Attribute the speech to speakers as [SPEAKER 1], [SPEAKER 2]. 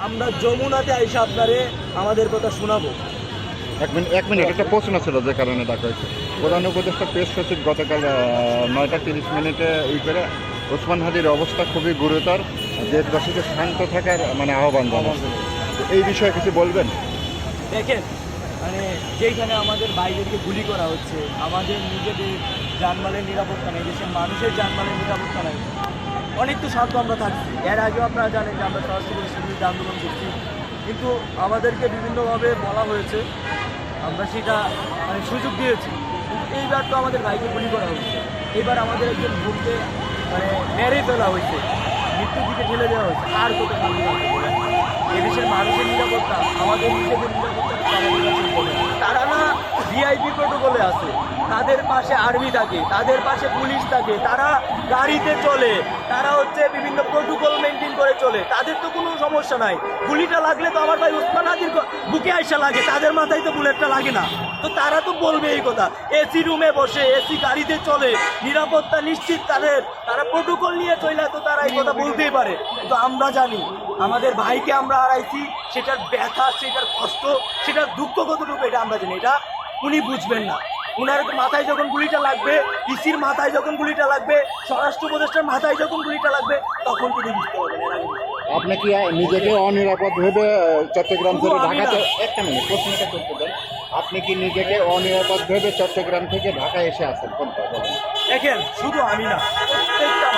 [SPEAKER 1] আমরা যমুনাতে আইসা আপনারে আমাদের কথা শোনাবো।
[SPEAKER 2] এক মিনিট একটা প্রশ্ন ছিল যে কারণে ডাকা হয়েছে। প্রধান উপদেষ্টা প্রেস সচিব গতকাল 9টা 30 করে ওসমান হাদির অবস্থা খুবই গুরুতর, দেশবাসীকে শান্ত থাকার আহ্বান জানাচ্ছেন। এই বিষয়ে কিছু বলবেন?
[SPEAKER 1] দেখেন, যেইখানে আমাদের বাইরেকে গুলি করা হচ্ছে, আমাদের নিজেদের জানমালের নিরাপত্তা নেই, দেশের মানুষের জানমালের নিরাপত্তা নেই, অনেক তো শান্ত আমরা থাকছি। এর আগেও আপনারা জানেন যে আমরা সরাসরি সিভিল আন্দোলন করছি, কিন্তু আমাদেরকে বিভিন্নভাবে বলা হয়েছে, আমরা সেটা সুযোগ দিয়েছি। এইবার তো আমাদের ভাইকে গুলি করা হয়েছে, এবার আমাদের একজন বোনকে মেরে ফেলা হয়েছে, মৃত্যুর দিকে ঠেলে দেওয়া হয়েছে। আর কত গুলি বলেন? এদেশের মানুষের নিরাপত্তা, আমাদের নিজেদের নিরাপত্তা তারা না ভিআইপি প্রোটোকলে আছে, তাদের পাশে আর্মি থাকে, তাদের পাশে পুলিশ থাকে, তারা গাড়িতে চলে, তারা বিভিন্ন প্রোটোকল মেনটেন করে চলে, তাদের তো কোনো সমস্যা নাই। গুলিটা লাগলে তো আমার ভাই ওসমান হাদির বুকে আইসা লাগে, তাদের মাথায় তো বুলেটটা লাগে না। তো তারা তো বলবে এই কথা, এসি রুমে বসে এসি গাড়িতে চলে, নিরাপত্তা নিশ্চিত তাদের, তারা প্রোটোকল নিয়ে চলে, তো তারা এই কথা বলতেই পারে। তো আমরা জানি আমাদের ভাইকে আমরা হারাইছি, সেটার ব্যথা, সেটার কষ্ট, সেটার দুঃখ কতটুকু এটা আমরা জানি। এটা উনি বুঝবেন না। উনার মাথায় যখন গুলিটা লাগবে, ইসির মাথায় যখন গুলিটা লাগবে, স্বরাষ্ট্র উপদেষ্টার মাথায় যখন গুলিটা লাগবে, তখন তিনি বুঝতে পারবেন। এর আগে
[SPEAKER 2] আপনি কি নিজেকে অনিরাপদ ভেবে চট্টগ্রাম থেকে ঢাকাতে, একটা মিনিট প্রশ্নটা করতে দেন, আপনি কি নিজেকে অনিরাপদ ভেবে চট্টগ্রাম থেকে ঢাকায় এসে আছেন কোনটা বলেন?
[SPEAKER 1] দেখেন, শুধু আমি না, প্রত্যেকটা